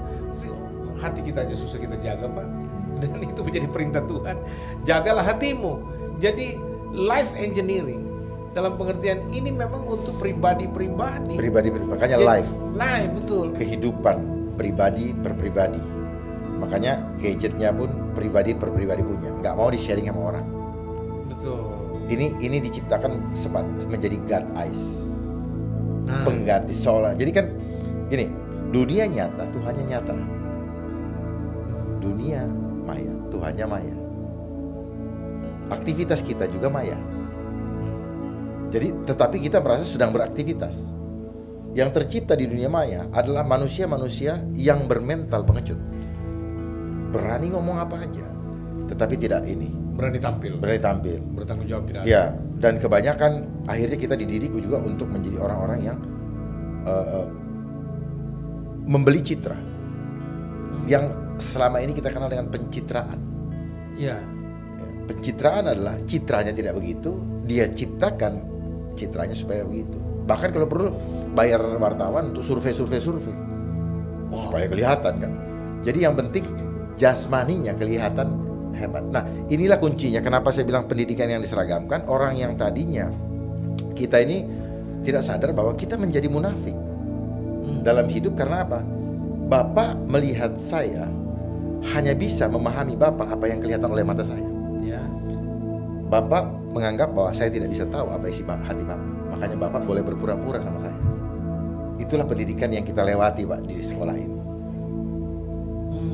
hati kita aja susah kita jaga, Pak. Dan itu menjadi perintah Tuhan, jagalah hatimu. Jadi life engineering dalam pengertian ini memang untuk pribadi-pribadi. Makanya life betul. Kehidupan pribadi per pribadi. Makanya gadgetnya pun pribadi per pribadi punya, nggak mau di sharing sama orang. Betul. Ini diciptakan menjadi God eyes, pengganti seolah. Jadi kan gini, dunia nyata, Tuhannya nyata. Dunia maya, Tuhannya maya. Aktivitas kita juga maya. Jadi tetapi kita merasa sedang beraktivitas. Yang tercipta di dunia maya adalah manusia-manusia yang bermental pengecut. Berani ngomong apa aja, tetapi tidak berani tampil, bertanggung jawab tidak. Ya, dan kebanyakan akhirnya kita dididik juga untuk menjadi orang-orang yang membeli citra, yang selama ini kita kenal dengan pencitraan. Ya. Pencitraan adalah citranya tidak begitu, dia ciptakan citranya supaya begitu. Bahkan kalau perlu bayar wartawan untuk survei supaya kelihatan kan. Jadi yang penting jasmaninya kelihatan hebat. Nah, inilah kuncinya kenapa saya bilang pendidikan yang diseragamkan. Orang yang tadinya kita ini tidak sadar bahwa kita menjadi munafik dalam hidup. Karena apa? Bapak melihat saya hanya bisa memahami Bapak apa yang kelihatan oleh mata saya. Ya. Bapak menganggap bahwa saya tidak bisa tahu apa isi hati Bapak. Makanya Bapak boleh berpura-pura sama saya. Itulah pendidikan yang kita lewati, Pak, di sekolah ini.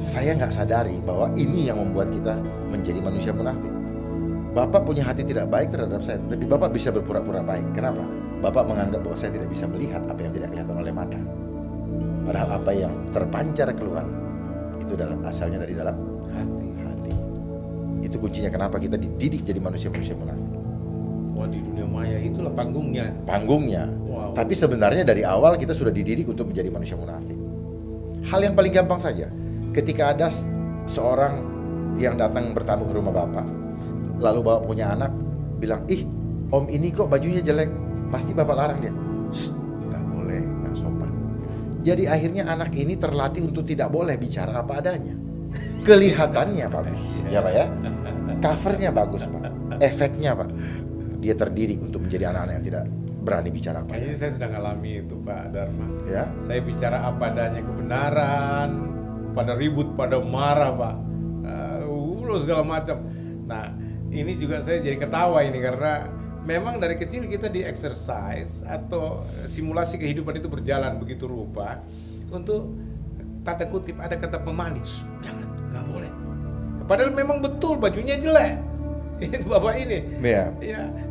Saya nggak sadari bahwa ini yang membuat kita menjadi manusia munafik. Bapak punya hati tidak baik terhadap saya, tapi Bapak bisa berpura-pura baik. Kenapa? Bapak menganggap bahwa saya tidak bisa melihat apa yang tidak kelihatan oleh mata. Padahal apa yang terpancar keluar itu asalnya dari dalam hati. Itu kuncinya kenapa kita dididik jadi manusia-manusia munafik. Wah, di dunia maya itulah panggungnya. Wow. Tapi sebenarnya dari awal kita sudah dididik untuk menjadi manusia munafik. Hal yang paling gampang saja. Ketika ada seorang yang datang bertamu ke rumah Bapak, lalu Bapak punya anak, bilang, ih om ini kok bajunya jelek, pasti Bapak larang dia. Gak boleh, gak sopan. Jadi akhirnya anak ini terlatih untuk tidak boleh bicara apa adanya. Kelihatannya bagus, ya Pak ya. Covernya bagus Pak, efeknya Pak. Dia terdidik untuk menjadi anak-anak yang tidak berani bicara apa adanya. Saya sedang alami itu Pak Dharma. Ya? Saya bicara apa adanya, kebenaran, pada ribut, pada marah Pak, segala macam. Nah ini juga saya jadi ketawa ini karena memang dari kecil kita di exercise atau simulasi kehidupan itu berjalan begitu rupa untuk tanda kutip ada kata pemanis, jangan, nggak boleh. Padahal memang betul bajunya jelek itu bapak ini. Ya.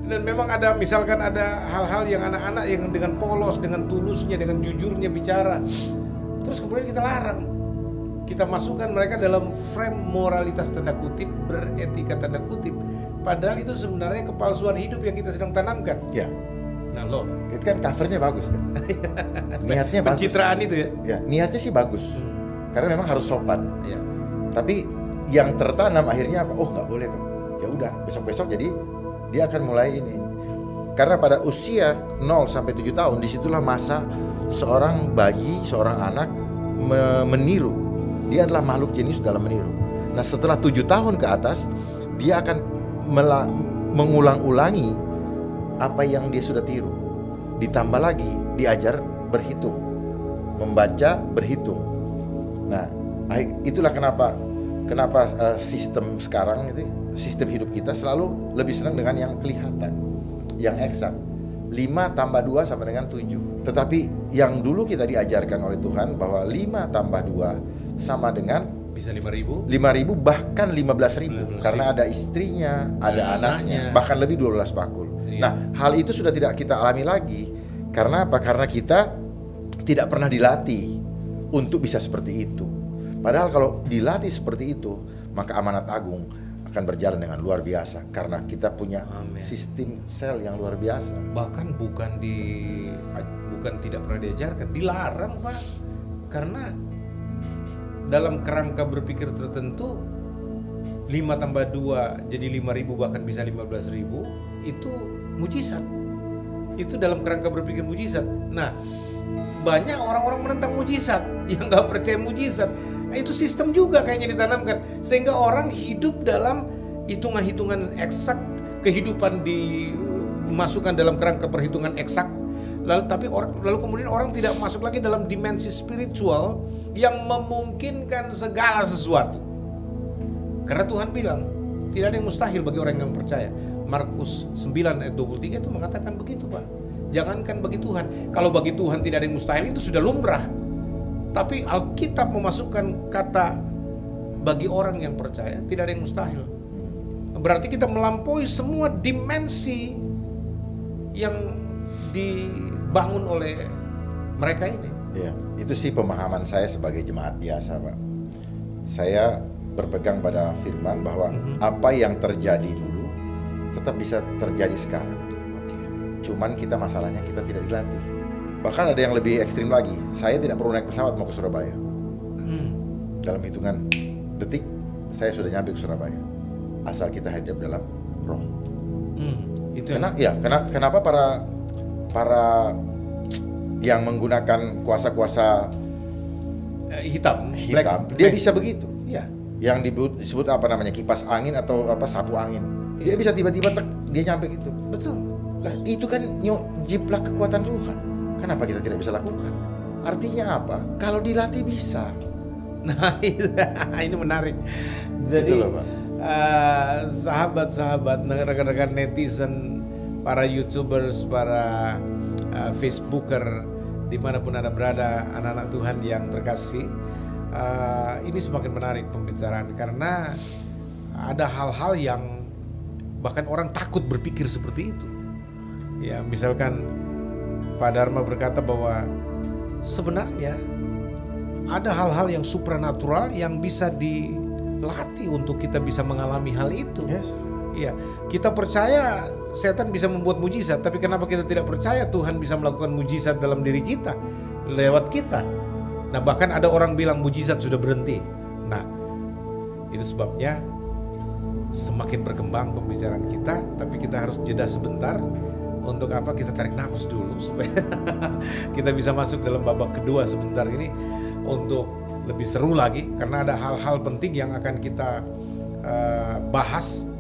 Dan memang ada misalkan ada hal-hal yang anak-anak yang dengan polos, dengan tulusnya, dengan jujurnya bicara, terus kemudian kita larang. Kita masukkan mereka dalam frame moralitas tanda kutip, beretika tanda kutip. Padahal itu sebenarnya kepalsuan hidup yang kita sedang tanamkan. Ya. Nah loh, itu kan covernya bagus kan. Niatnya bagus. Pencitraan itu ya. Ya, niatnya sih bagus. Karena memang harus sopan. Ya. Tapi yang tertanam akhirnya apa? Oh nggak boleh tuh. Ya udah, besok-besok jadi dia akan mulai ini. Karena pada usia 0 sampai 7 tahun disitulah masa seorang bayi, seorang anak meniru. Dia adalah makhluk jenius dalam meniru. Nah setelah 7 tahun ke atas, dia akan mengulang-ulangi apa yang dia sudah tiru. Ditambah lagi diajar berhitung, membaca, berhitung. Nah itulah kenapa sistem sekarang itu, sistem hidup kita selalu lebih senang dengan yang kelihatan, yang eksak. 5 tambah 2 sama dengan 7. Tetapi yang dulu kita diajarkan oleh Tuhan bahwa 5 tambah 2 sama dengan bisa 5.000, 5.000 bahkan 15.000 karena ada istrinya, ada anaknya, bahkan lebih 12 bakul. Iya. Nah, hal itu sudah tidak kita alami lagi. Karena apa? Karena kita tidak pernah dilatih untuk bisa seperti itu. Padahal kalau dilatih seperti itu, maka amanat agung akan berjalan dengan luar biasa karena kita punya sistem sel yang luar biasa. Bahkan bukan tidak pernah diajarkan, dilarang, Pak. Karena dalam kerangka berpikir tertentu 5 tambah 2 jadi 5.000 bahkan bisa 15.000 itu mujizat. Itu dalam kerangka berpikir mujizat. Nah, banyak orang-orang menentang mujizat yang nggak percaya mujizat. Nah, itu sistem juga kayaknya ditanamkan sehingga orang hidup dalam hitungan-hitungan eksak, kehidupan dimasukkan dalam kerangka perhitungan eksak. Lalu kemudian orang tidak masuk lagi dalam dimensi spiritual yang memungkinkan segala sesuatu. Karena Tuhan bilang tidak ada yang mustahil bagi orang yang percaya. Markus 9 ayat 23 itu mengatakan begitu, Pak. Jangankan bagi Tuhan, kalau bagi Tuhan tidak ada yang mustahil itu sudah lumrah. Tapi Alkitab memasukkan kata bagi orang yang percaya tidak ada yang mustahil. Berarti kita melampaui semua dimensi yang dibangun oleh mereka ini. Ya, itu sih pemahaman saya sebagai jemaat biasa, Pak. Saya berpegang pada firman bahwa apa yang terjadi dulu tetap bisa terjadi sekarang. Cuman masalahnya kita tidak dilatih. Bahkan ada yang lebih ekstrim lagi. Saya tidak perlu naik pesawat mau ke Surabaya. Dalam hitungan detik saya sudah nyampe ke Surabaya. Asal kita hadir dalam roh. Kenapa para yang menggunakan kuasa-kuasa hitam, dia bisa begitu. Ya. Yang disebut apa namanya, kipas angin atau sapu angin. Dia bisa tiba-tiba dia nyampe gitu. Betul. Nah, itu kan jiplak kekuatan Tuhan. Kenapa kita tidak bisa lakukan? Artinya apa? Kalau dilatih bisa. Nah, ini menarik. Jadi sahabat-sahabat, rekan-rekan netizen, para YouTubers, para Facebooker, dimanapun Anda berada, anak-anak Tuhan yang terkasih, ini semakin menarik pembicaraan karena ada hal-hal yang bahkan orang takut berpikir seperti itu. Ya, misalkan Pak Dharma berkata bahwa sebenarnya ada hal-hal yang supranatural yang bisa dilatih untuk kita bisa mengalami hal itu. Yes. Ya, kita percaya setan bisa membuat mujizat, tapi kenapa kita tidak percaya Tuhan bisa melakukan mujizat dalam diri kita, lewat kita? Nah, bahkan ada orang bilang mujizat sudah berhenti. Nah, itu sebabnya semakin berkembang pembicaraan kita, tapi kita harus jeda sebentar. Untuk apa? Kita tarik nafas dulu supaya kita bisa masuk dalam babak kedua sebentar ini untuk lebih seru lagi, karena ada hal-hal penting yang akan kita bahas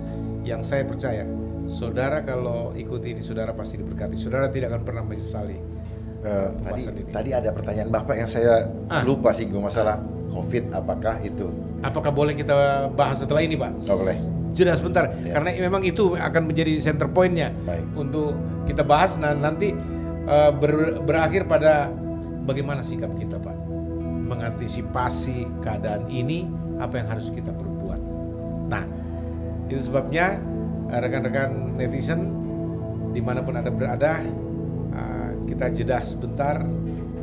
yang saya percaya saudara kalau ikuti ini saudara pasti diberkati. Saudara tidak akan pernah menyesali. Tadi ada pertanyaan Bapak yang saya lupa singgung masalah COVID, apakah itu? Apakah boleh kita bahas setelah ini, Pak? Oh, boleh. Jeda sebentar, karena memang itu akan menjadi center point-nya untuk kita bahas. Nah, nanti berakhir pada bagaimana sikap kita, Pak, mengantisipasi keadaan ini, apa yang harus kita perbuat. Nah, itu sebabnya rekan-rekan netizen dimanapun Anda berada, kita jeda sebentar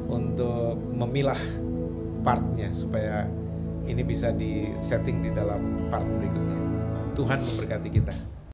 untuk memilah partnya supaya ini bisa disetting di dalam part berikutnya. Tuhan memberkati kita.